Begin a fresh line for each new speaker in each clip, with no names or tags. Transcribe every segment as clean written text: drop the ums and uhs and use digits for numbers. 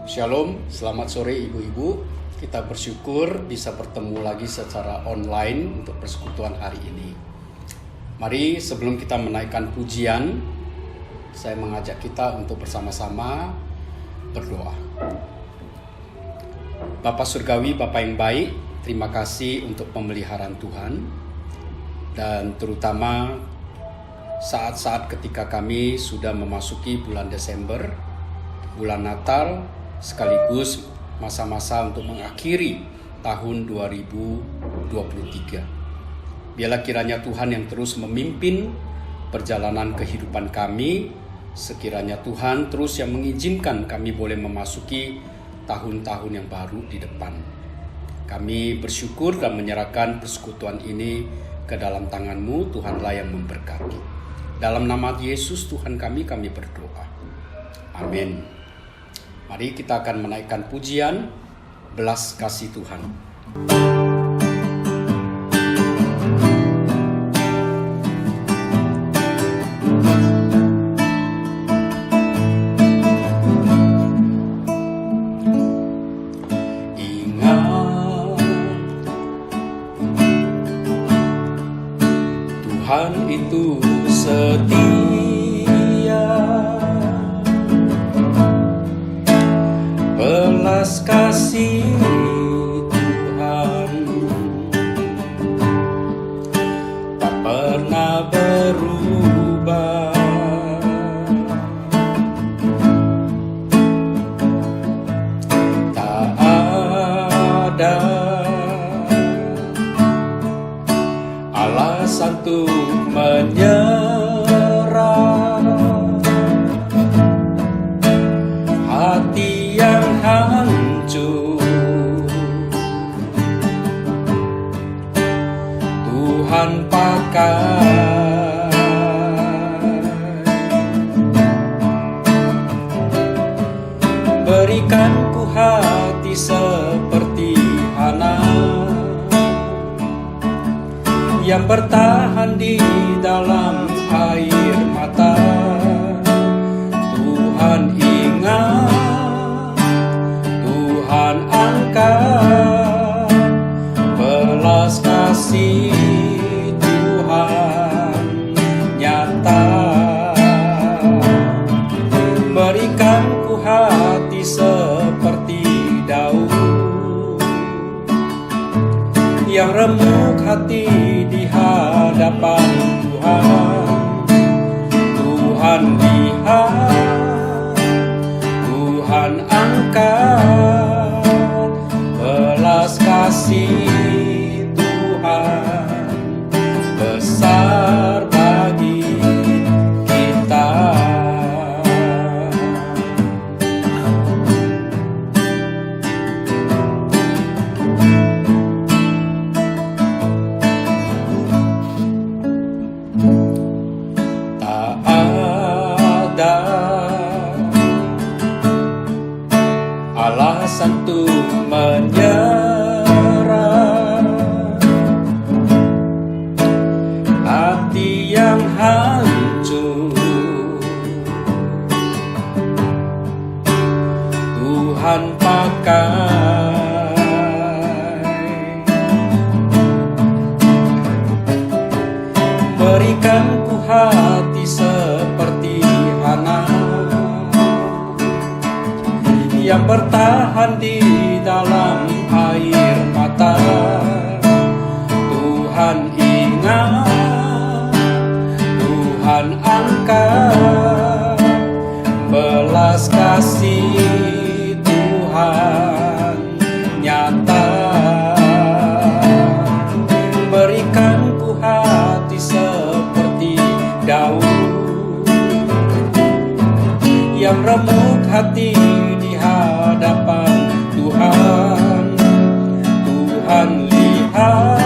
Shalom, selamat sore ibu-ibu. Kita bersyukur bisa bertemu lagi secara online untuk persekutuan hari ini. Mari sebelum kita menaikkan pujian, saya mengajak kita untuk bersama-sama berdoa. Bapa Surgawi, Bapa yang baik, terima kasih untuk pemeliharaan Tuhan. Dan terutama saat-saat ketika kami sudah memasuki bulan Desember, bulan Natal, sekaligus masa-masa untuk mengakhiri tahun 2023. Biarlah kiranya Tuhan yang terus memimpin perjalanan kehidupan kami, sekiranya Tuhan terus yang mengizinkan kami boleh memasuki tahun-tahun yang baru di depan. Kami bersyukur dan menyerahkan persekutuan ini ke dalam tangan-Mu, Tuhanlah yang memberkati. Dalam nama Yesus Tuhan kami berdoa. Amin. Mari kita akan menaikkan pujian belas kasih Tuhan. Ingat, Tuhan itu setia. Belas kasih Tuhan tak pernah berubah. Tak ada alasan untuk menyerah. Hati yang hancur, Tuhan pakai. Berikan ku hati seperti Hana yang bertahan di dalam air mata. Tuhan ingat, Tuhan angkat, belas kasih Tuhan nyata. Berikan ku hati seperti Daud yang remuk hati di hadapan Tuhan. Tuhan lihat, Tuhan angkat, belas kasih Tuhan besar bagi kita. Tak ada alasan untuk menyerah. Hati yang hancur, Tuhan pakai. Berikan ku hati seperti Hana yang bertahan di dalam air mata. Tuhan ingat, Tuhan angkat, belas kasih Tuhan nyata. Berikan ku hati seperti Daud yang remuk hati di hadapan Tuhan. Tuhan lihat,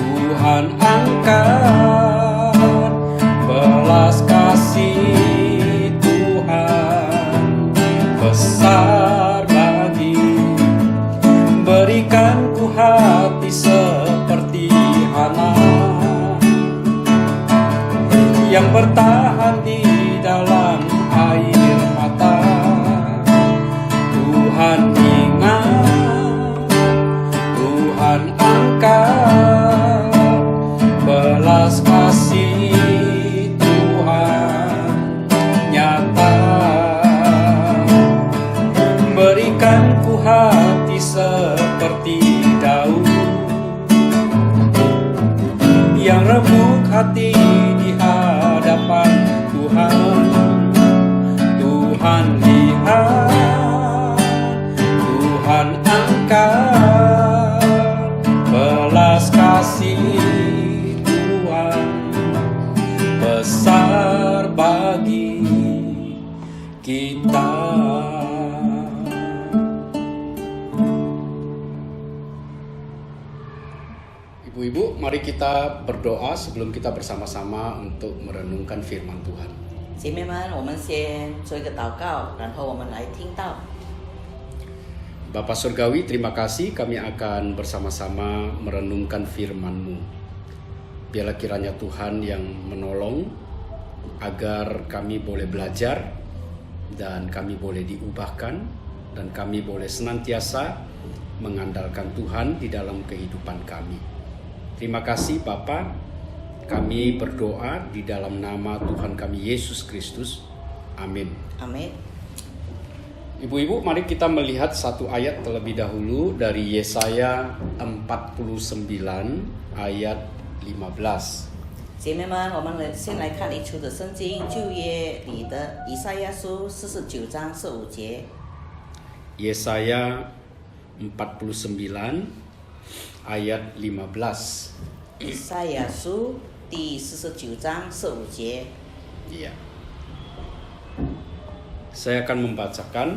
Tuhan angkat, belas kasih Tuhan besar bagi. Berikan ku hati seperti Hana yang bertahan di dalam air mata. kita. Ibu-ibu, mari kita berdoa sebelum kita bersama-sama untuk merenungkan firman Tuhan.
姐妹们，我们先做一个祷告，然后我们来听到。
Bapa Surgawi, terima kasih kami akan bersama-sama merenungkan firman-Mu. Biarlah kiranya Tuhan yang menolong agar kami boleh belajar dan kami boleh diubahkan dan kami boleh senantiasa mengandalkan Tuhan di dalam kehidupan kami. Terima kasih Bapa, kami berdoa di dalam nama Tuhan kami Yesus Kristus. Amin.
Amin.
Ibu-ibu, mari kita melihat satu ayat terlebih dahulu dari Yesaya 49 ayat 15.
姐妹们，我们先来看一处的圣经，旧约里的以赛亚书49章15节。
Yesaya 49 ayat 15.
以赛亚书第49章15节。
Iya. Saya akan membacakan.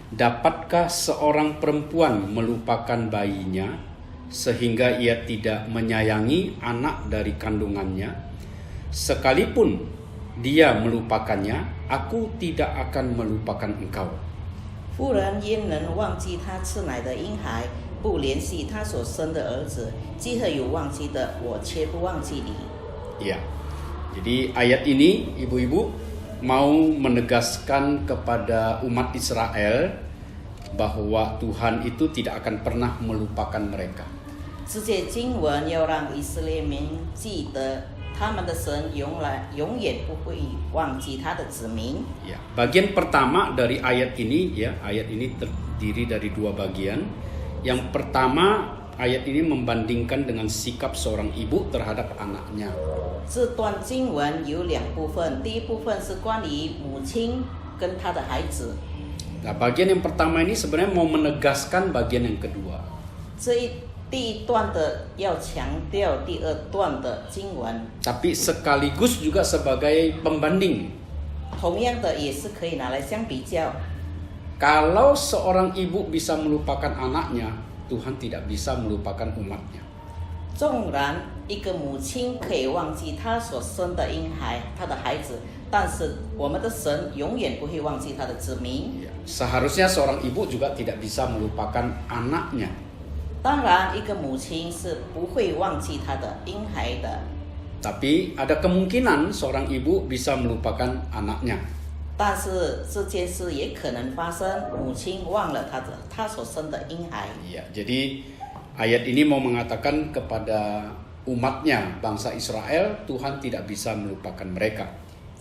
Dapatkah seorang perempuan melupakan bayinya sehingga ia tidak menyayangi anak dari kandungannya? Sekalipun dia melupakannya, aku tidak akan melupakan engkau.
妇人焉能忘记她吃奶的婴孩，不怜惜她所生的儿子？既何有忘记的，我却不忘记你。
Ya, jadi ayat ini ibu-ibu mau menegaskan kepada umat Israel bahwa Tuhan itu tidak akan pernah melupakan mereka.
这节经文要让以色列民记得，他们的神永远不会忘记他的子民。
Ya, bagian pertama dari ayat ini, ya, ayat ini terdiri dari dua bagian. Yang pertama, ayat ini membandingkan dengan sikap seorang ibu terhadap anaknya.
这段经文有两部分，第一部分是关于母亲跟她的孩子。
Nah, bagian yang pertama ini sebenarnya mau menegaskan bagian yang kedua.
第一段的要强调第二段的经文，
Tapi sekaligus juga sebagai pembanding.
同样的也是可以拿来相比较。
Kalau seorang ibu bisa melupakan anaknya, Tuhan tidak bisa melupakan umatnya.
纵然一个母亲可以忘记她所生的婴孩，她的孩子，但是我们的神永远不会忘记他的子民。
Ya, seharusnya seorang ibu juga tidak bisa melupakan anaknya.
当然，一个母亲是不会忘记她的婴孩的，
Tapi ada kemungkinan seorang ibu bisa melupakan anaknya.
但是这件事也可能发生，母亲忘了她所生的婴孩。
Ya, jadi ayat ini mau mengatakan kepada umatnya, bangsa Israel, Tuhan tidak bisa melupakan mereka.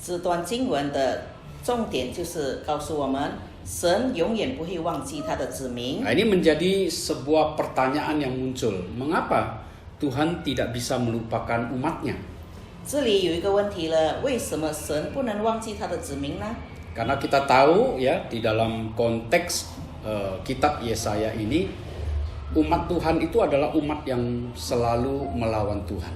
这段经文的重点就是告诉我们，神永远不会忘记他的子民。
Nah, ini menjadi sebuah pertanyaan yang muncul. Mengapa Tuhan tidak bisa melupakan umatnya?
这里有一个问题了，为什么神不能忘记他的子民呢？
Karena kita tahu ya di dalam konteks kitab Yesaya ini, umat Tuhan itu adalah umat yang selalu melawan Tuhan.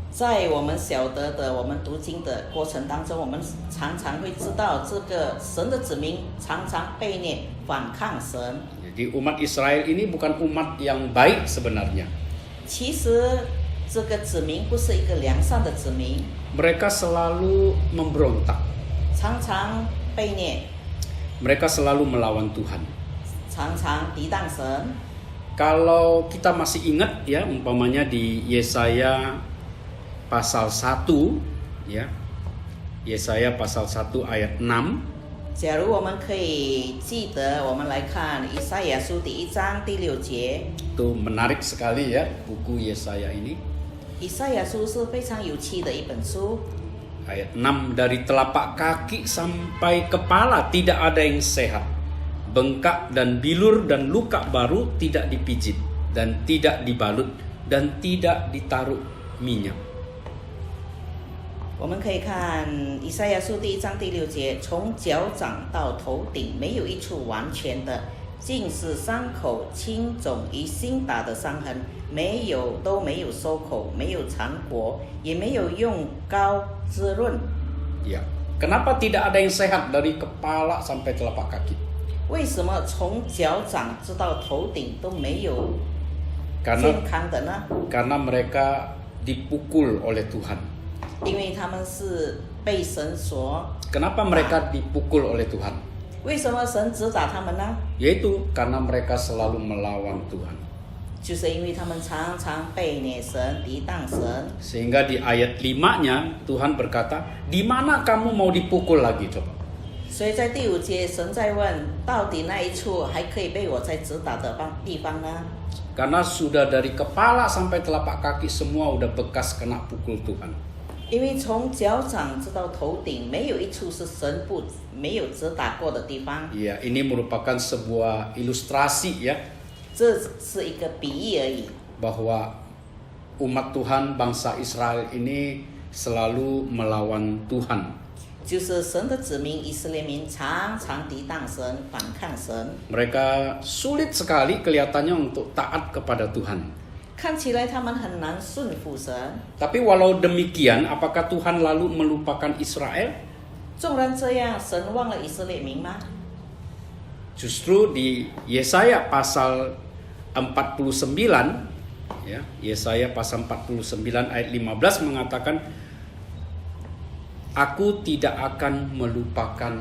在我们晓得的，我们读经的过程当中，我们常常会知道，这个神的子民常常背逆反抗神。
Jadi umat Israel ini bukan umat yang baik sebenarnya.
其实这个子民不是一个良善的子民，
Mereka selalu memberontak.
常常背逆，
Mereka selalu melawan Tuhan.
常常抵挡神。
Kalau kita masih ingat ya, umpamanya di Yesaya pasal 1 ya. Yesaya pasal 1 ayat 6.
假如我们可以记得，我们来看以赛亚书第1章第6节。
Itu menarik sekali ya buku Yesaya ini.
以赛亚书是非常有趣的一本书。
Ayat 6, dari telapak kaki sampai kepala tidak ada yang sehat. Bengkak dan bilur dan luka baru tidak dipijit dan tidak dibalut dan tidak ditaruh minyak.
我们可以看以赛亚书第1章第6节，从脚掌到头顶没有一处完全的，尽是伤口青肿与新打的伤痕，都没有收口，没有尝果，也没有用膏滋润。
Ya, Kenapa tidak ada yang sehat dari kepala sampai telapak kaki?
为什么从脚掌直到头顶都没有
Karena
健康的呢？
karena mereka dipukul oleh Tuhan.
因为他们是被神所
Kenapa mereka dipukul oleh Tuhan?
为什么神指打他们呢？
Yaitu karena mereka selalu melawan Tuhan.
就是因为他们常常背逆神、抵挡神。
Sehingga di ayat 5-nya Tuhan berkata, di mana kamu mau dipukul lagi coba?
所以在第5节，神在问：到底那一处还可以被我再指打的地方呢？
Karena sudah dari kepala sampai telapak kaki semua udah bekas kena pukul Tuhan.
因为从脚掌直到头顶，没有一处是神没有指打过的地方。
Ya, ini merupakan sebuah ilustrasi ya,
这是一个比喻而已。
bahwa umat Tuhan bangsa Israel ini selalu melawan Tuhan.
就是神的子民以色列民常常抵挡神、反抗神，
Mereka sulit sekali kelihatannya untuk taat kepada Tuhan.
看起来他们很难顺服神。
Tapi walau demikian, apakah Tuhan lalu melupakan Israel?
纵然这样，神忘了以色列民吗？
Justru di Yesaya pasal 49, ya, Yesaya pasal 49 ayat 15 mengatakan, Aku tidak akan melupakan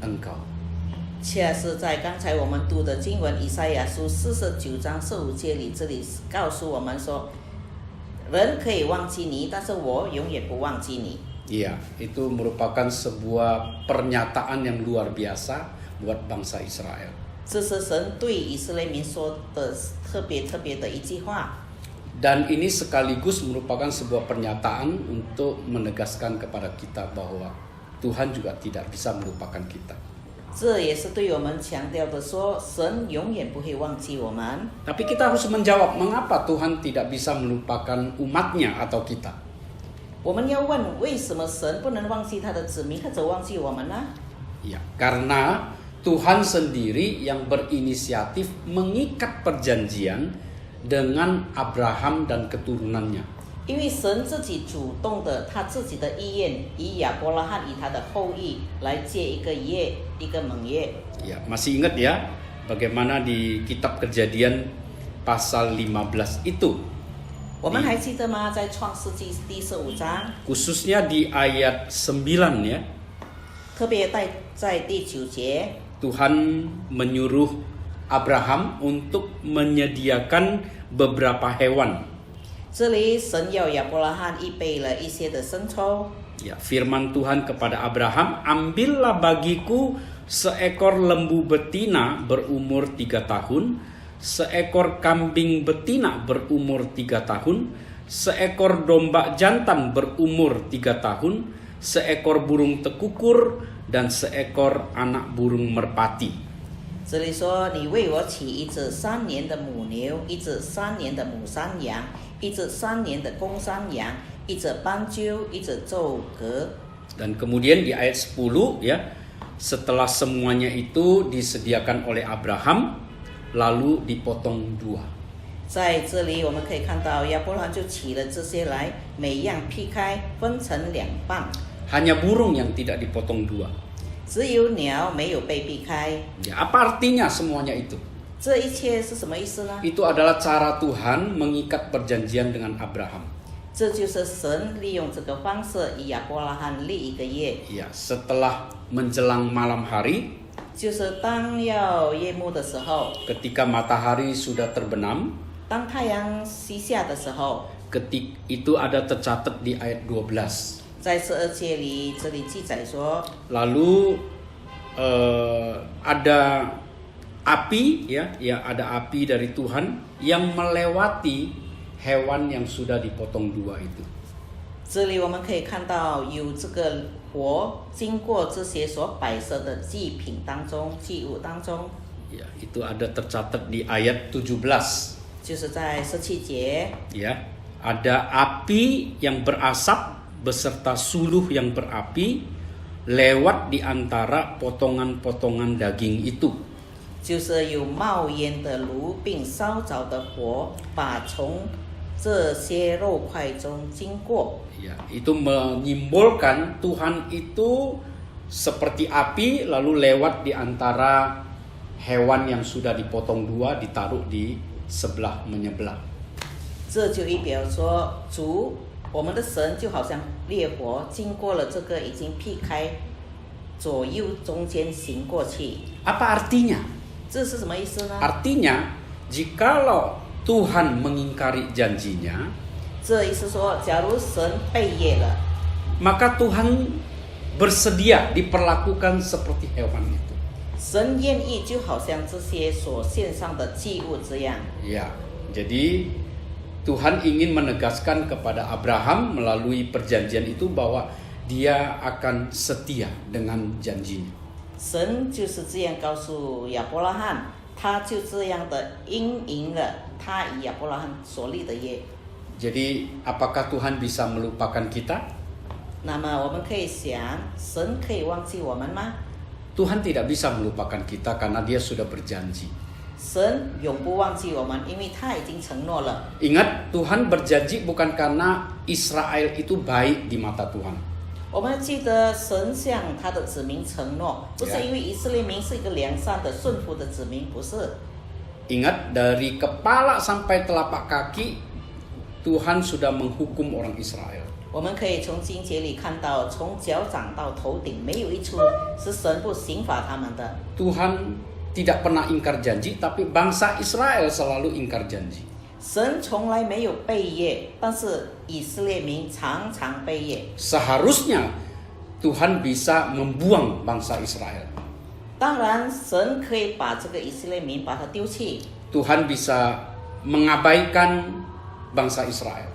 engkau.
恰是在刚才我们读的经文以赛亚书49章15节里，这里告诉我们说，人可以忘记你，但是我永远不忘记你。
Iya, itu merupakan sebuah pernyataan yang luar biasa buat bangsa Israel.
这是神对以色列民说的特别的一句话。
Dan ini sekaligus merupakan sebuah pernyataan untuk menegaskan kepada kita bahwa Tuhan juga tidak bisa melupakan kita.
这也是对我们强调的说，神永远不会忘记我们。
Tapi kita harus menjawab, mengapa Tuhan tidak bisa melupakan umatnya atau kita?
我们要问，为什么神不能忘记他的子民，或者忘记我们呢？
Ya, karena Tuhan sendiri yang berinisiatif mengikat perjanjian dengan Abraham dan keturunannya.
因为神自己主动的，他自己的意愿，以亚伯拉罕以他的后裔来结一个约，一个盟约。
Ya, masih ingat ya bagaimana di kitab Kejadian pasal 15 itu?
我们还记得吗？在创世纪第15章，
Khususnya di ayat 9 ya,
特别在第9节，
Tuhan menyuruh Abraham untuk menyediakan beberapa hewan.
这里神要亚伯拉罕预备了一些的牲畜。
Ya, firman Tuhan kepada Abraham, ambillah bagiku seekor lembu betina berumur 3 tahun, seekor kambing betina berumur 3 tahun, seekor domba jantan berumur 3 tahun, seekor burung tekukur, dan seekor anak burung merpati.
这里说：“你为我起一只3年的母牛，一只3年的母山羊，一只3年的公山羊，一只斑鸠，一只皱蛤。”
Dan kemudian di ayat 10 ya, setelah semuanya itu disediakan oleh Abraham, lalu dipotong 2.
在这里我们可以看到，亚伯拉罕就起了这些来，每样劈开，分成2半。
Hanya burung yang tidak dipotong 2.
只有鸟没有被避开。
Ya, apa artinya semuanya itu?
这一切是什么意思呢？
Itu adalah cara Tuhan mengikat perjanjian dengan Abraham.
这就是神利用这个方式以亚伯拉罕立一个约，
Ya, setelah menjelang malam hari,
就是当要夜幕的时候，
ketika matahari sudah terbenam,
当太阳西下的时候，
itu ada tercatat di ayat 12.
在12节里，这里记载说，
Lalu ada api ya, ada api dari Tuhan yang melewati hewan yang sudah dipotong 2 itu.
这里我们可以看到有这个火经过这些所摆设的祭品当中、祭物当中，
Ya, itu ada tercatat di ayat 17.
就是在17节，
Ya, ada api yang berasap beserta suluh yang berapi lewat di antara potongan-potongan daging itu.
就是有冒烟的炉，并烧着的火，把从这些肉块中经过。
Ya, itu menyimbolkan Tuhan itu seperti api lalu lewat di antara hewan yang sudah dipotong dua, ditaruh di sebelah menyebelah.
这就意表说，主我们的神就好像烈火，经过了这个已经劈开左右中间行过去。
Apa artinya?
这是什么意思呢？
Artinya, jikalau Tuhan mengingkari janjinya,
这意思说，假如神背业了，
maka Tuhan bersedia diperlakukan seperti hewan itu.
神愿意就好像这些所献上的祭物这样。
Ya, jadi Tuhan ingin menegaskan kepada Abraham melalui perjanjian itu bahwa dia akan setia dengan janjinya.
神就是这样告诉亚伯拉罕，他就这样的应允了他与亚伯拉罕所立的约。
Jadi, apakah Tuhan bisa melupakan kita?
那么我们可以想，神可以忘记我们吗？
Tuhan tidak bisa melupakan kita karena dia sudah berjanji.
神永不忘记我们，因为他已经承诺了。
Ingat, Tuhan berjanji bukan karena Israel itu baik di mata Tuhan.
我们记得神向他的子民承诺，不是因为以色列民是一个良善的、顺服的子民，不是。
Ingat, dari kepala sampai telapak kaki, Tuhan sudah menghukum orang Israel.
我们可以从经节里看到，从脚掌到头顶，没有一处是神不刑罚他们的。
Tuhan tidak pernah ingkar janji, tapi bangsa Israel selalu ingkar janji.
神从来没有背业，但是以色列民常常背业。
Seharusnya Tuhan bisa membuang bangsa Israel.
当然，神可以把这个以色列民把它丢弃，
Tuhan bisa mengabaikan bangsa Israel.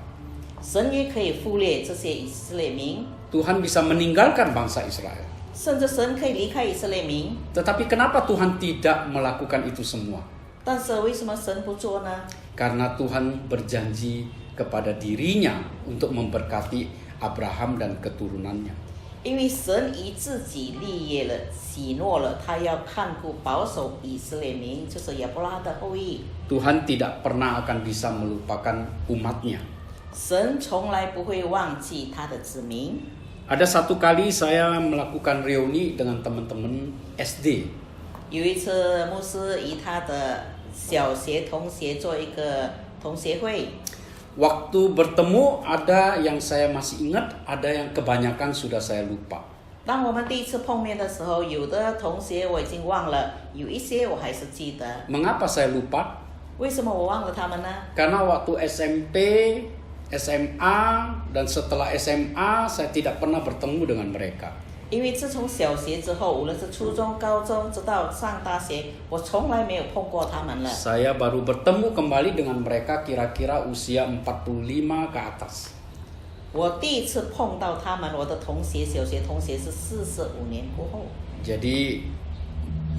神也可以忽略这些以色列民，
Tuhan bisa meninggalkan bangsa Israel.
甚至神可以离开以色列民。
Tetapi kenapa Tuhan tidak melakukan itu semua?
但是为什么神不做呢？
Karena Tuhan berjanji kepada dirinya untuk memberkati Abraham dan keturunannya.
因为神以自己立业了，许诺了，他要看顾保守以色列民，就是亚伯拉罕的后裔。
Tuhan tidak pernah akan bisa melupakan umatnya.
神从来不会忘记他的子民。
Ada satu kali saya melakukan reuni dengan teman-teman SD.
有一次，牧师与他的小学同学做一个同学会。
Waktu bertemu ada yang saya masih ingat, ada yang kebanyakan sudah saya lupa.
当我们第一次碰面的时候，有的同学我已经忘了，有一些我还是记得。
Mengapa saya lupa?
为什么我忘了他们呢？
Karena waktu SMP, SMA, dan setelah SMA saya tidak pernah bertemu dengan mereka.
因为自从小学之后，无论是初中、高中，直到上大学，我从来没有碰过他们了。
Saya baru bertemu kembali dengan mereka kira-kira usia 45 ke atas.
我第一次碰到他们，我的同学，小学同学是45年过后，
Jadi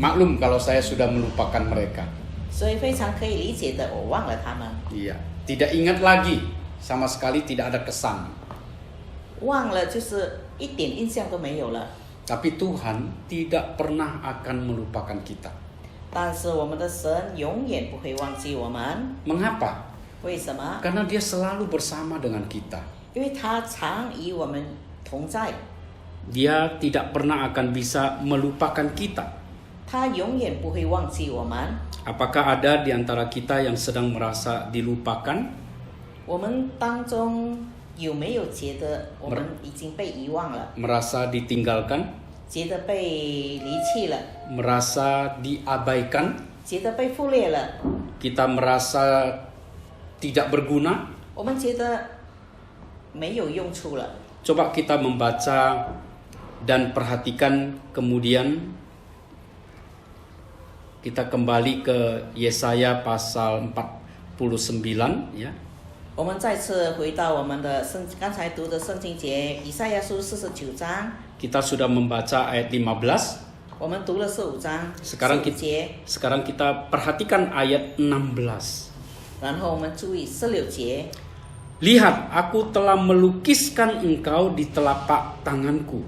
maklum kalau saya sudah melupakan mereka.
所以非常可以理解的，我忘了他们，
Iya, tidak ingat lagi, sama sekali tidak ada kesan.
忘了就是一点印象都没有了。
Tapi Tuhan tidak pernah akan melupakan kita.
但是我们的神永远不会忘记我们，
Mengapa?
为什么？
Karena dia selalu bersama dengan kita.
因为他常与我们同在，
Dia tidak pernah akan bisa melupakan kita.
他永远不会忘记我们。
Apakah ada di antara kita yang sedang merasa dilupakan?
我们当中有没有觉得我们已经被遗忘了，
Merasa ditinggalkan?
觉得被离弃了，
Merasa diabaikan?
觉得被忽略了？
Kita merasa tidak berguna?
我们觉得没有用处了。
Coba kita membaca dan perhatikan, kemudian kita kembali ke Yesaya pasal 49 ya.
我们再次回到我们的刚才读的圣经节，以赛亚书49章，
Kita sudah membaca ayat 15.
我们读了15章
Sekarang
15节，
Sekarang kita perhatikan ayat 16.
然后我们注意16节。
Lihat, aku telah melukiskan engkau di telapak tanganku.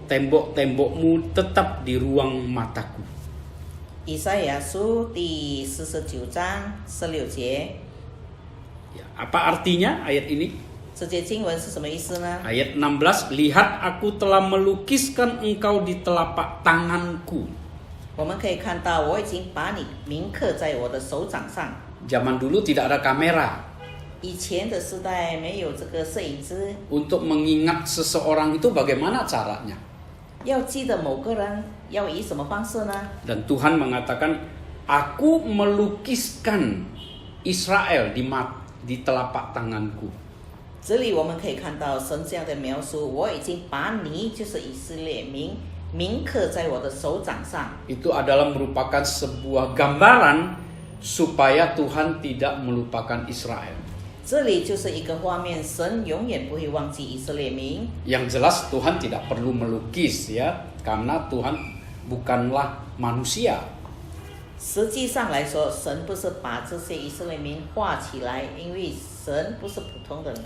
Tembok-tembokmu tetap di ruang mataku.
以赛亚书第49章16节，
Ya, apa artinya ayat ini?
这节经文是什么意思呢？
Ayat 16, lihat aku telah melukiskan engkau di telapak tanganku.
我们可以看到，我已经把你铭刻在我的手掌上。
Zaman dulu tidak ada kamera.
以前的时代没有这个摄影机，
Untuk mengingat seseorang itu bagaimana caranya?
要记得某个人要以什么方式呢？
Dan Tuhan mengatakan, aku melukiskan Israel di telapak tanganku.
这里我们可以看到神这样的描述：我已经把你，就是以色列铭刻在我的手掌上。
Itu adalah merupakan sebuah gambaran supaya Tuhan tidak melupakan Israel.
这里就是一个画面，神永远不会忘记以色列民。
Yang jelas Tuhan tidak perlu melukis ya, karena Tuhan bukanlah manusia.
实际上来说，神不是把这些以色列民画起来，因为神不是普通的人。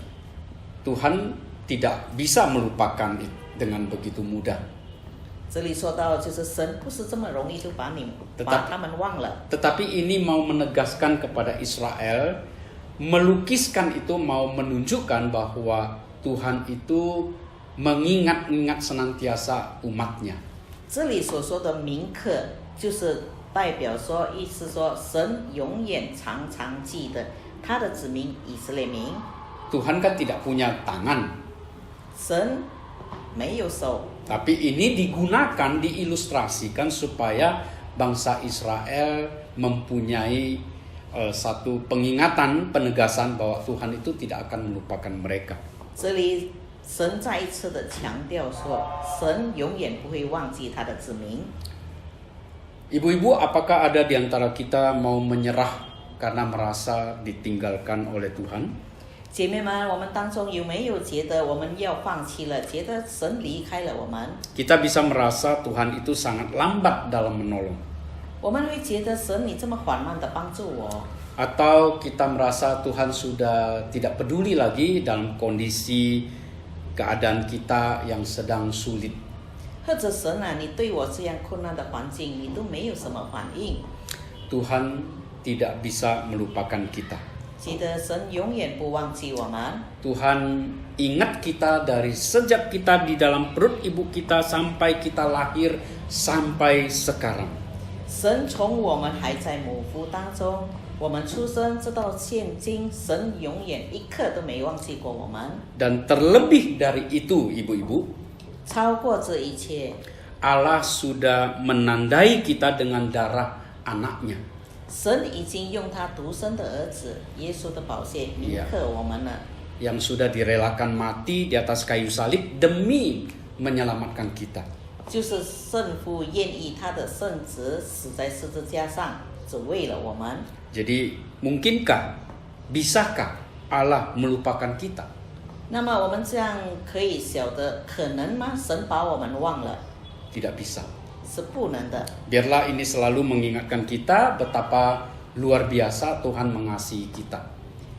Tuhan tidak bisa melupakan dengan begitu mudah.
这里说到，就是神不是这么容易就把他们忘了。
Tetapi ini mau menegaskan kepada Israel, melukiskan itu mau menunjukkan bahwa Tuhan itu mengingat-ingat senantiasa umatnya.
这里所说的铭刻，就是代表说，意思说，神永远常常记得他的子民以色列民。
Tuhan kan tidak punya tangan,
神没有手，
tapi ini digunakan, diilustrasikan supaya bangsa Israel mempunyai satu pengingatan, penegasan bahwa Tuhan itu tidak akan melupakan mereka.
这里神再一次的强调说，神永远不会忘记他的子民。
Ibu-ibu, apakah ada di antara kita mau menyerah karena merasa ditinggalkan oleh Tuhan?
姐妹们，我们当中有没有觉得我们要放弃了，觉得神离开了我们？
Kita bisa merasa Tuhan itu sangat lambat dalam menolong.
我们会觉得神你这么缓慢的帮助我，
Atau kita merasa Tuhan sudah tidak peduli lagi dalam kondisi keadaan kita yang sedang sulit.
或者神啊，你对我这样困难的环境，你都没有什么反应。
Tuhan tidak bisa melupakan kita.
记得神永远不忘记我们，
Tuhan ingat kita dari sejak kita di dalam perut ibu kita sampai kita lahir sampai sekarang.
神从我们还在母腹当中，我们出生直到现今，神永远一刻都没忘记过我们。
Dan terlebih dari itu, ibu-ibu,
超过这一切，
Allah sudah menandai kita dengan darah anaknya.
神已经用他独生的儿子耶稣的宝血铭刻我们了。
Yang sudah direlakan mati di atas kayu salib demi menyelamatkan kita.
就是圣父愿意他的圣子死在十字架上，只为了我们。
Jadi mungkinkah, bisakah Allah melupakan kita?
那么我们这样可以晓得，可能吗？神把我们忘了，
Tidak bisa.
是不能的。
Biarlah ini selalu mengingatkan kita betapa luar biasa Tuhan mengasihi kita.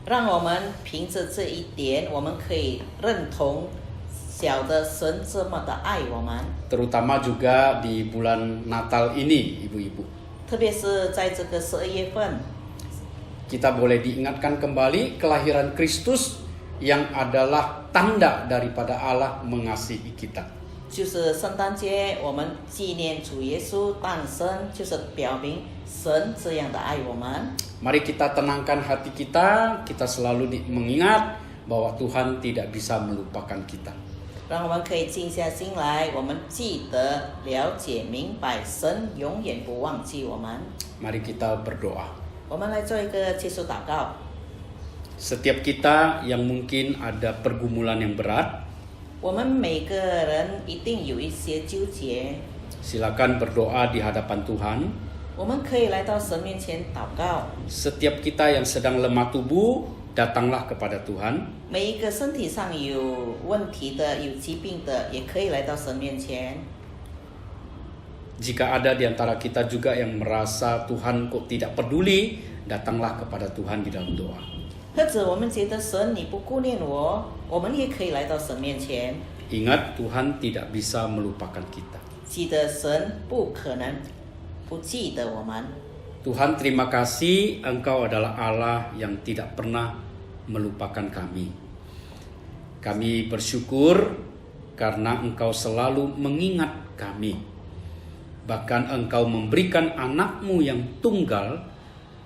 让我们凭着这一点，我们可以认同，晓得神这么的爱我们。
Terutama juga di bulan Natal ini, ibu-ibu.
特别是在这个12月份，
Kita boleh diingatkan kembali kelahiran Kristus yang adalah tanda daripada Allah mengasihi kita.
就是圣诞节，我们纪念主耶稣诞生，就是表明神这样的爱我们。
Mari kita tenangkan hati kita selalu mengingat bahwa Tuhan tidak bisa melupakan kita.
让我们可以静下心来，我们记得、了解、明白，神永远不忘记我们。
Mari kita berdoa.
我们来做一个结束祷告。
Setiap kita yang mungkin ada pergumulan yang berat,
我们每个人一定有一些纠结，
silakan berdoa di hadapan Tuhan.
我们可以来到神面前祷告。
Setiap kita yang sedang lemah tubuh, datanglah kepada Tuhan.
每一个身体上有问题的、有疾病的，也可以来到神面前。
Jika ada di antara kita juga yang merasa Tuhan kok tidak peduli, datanglah kepada Tuhan di dalam doa.
或者我们觉得神你不顾念我，我们也可以来到神面前。
Ingat, Tuhan tidak bisa melupakan kita.
记得神不可能不记得我们。
Tuhan, terima kasih Engkau adalah Allah yang tidak pernah melupakan kami. Kami bersyukur karena Engkau selalu mengingat kami. Bahkan Engkau memberikan anak-Mu yang tunggal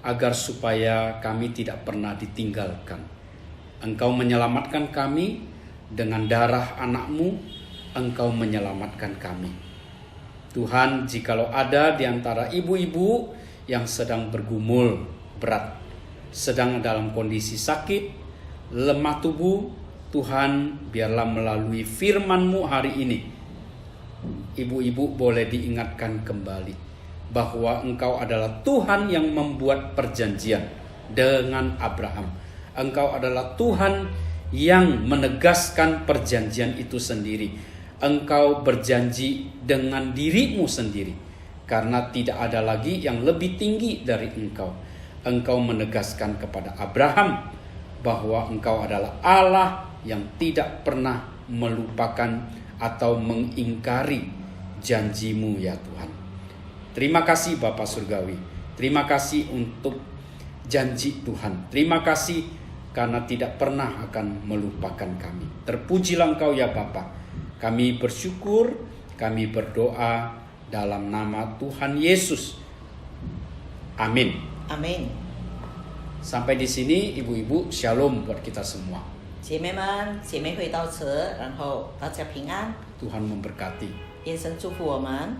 agar supaya kami tidak pernah ditinggalkan. Engkau menyelamatkan kami dengan darah anak-Mu, Engkau menyelamatkan kami. Tuhan, jikalau ada di antara ibu-ibu yang sedang bergumul berat, sedang dalam kondisi sakit, lemah tubuh, Tuhan, biarlah melalui firman-Mu hari ini, ibu-ibu boleh diingatkan kembali bahwa Engkau adalah Tuhan yang membuat perjanjian dengan Abraham. Engkau adalah Tuhan yang menegaskan perjanjian itu sendiri. Engkau berjanji dengan diri-Mu sendiri, karena tidak ada lagi yang lebih tinggi dari Engkau. Engkau menegaskan kepada Abraham bahwa Engkau adalah Allah yang tidak pernah melupakan atau mengingkari janji-Mu ya Tuhan. Terima kasih Bapa Surgawi. Terima kasih untuk janji Tuhan. Terima kasih karena tidak pernah akan melupakan kami. Terpujilah Engkau ya Bapa. Kami bersyukur, kami berdoa dalam nama Tuhan Yesus. Amin.
Amin。
Sampai di sini ibu-ibu, shalom buat kita semua.
姐妹们，姐妹会到此，然后大家平安，
Tuhan memberkati.
愿神祝福我们。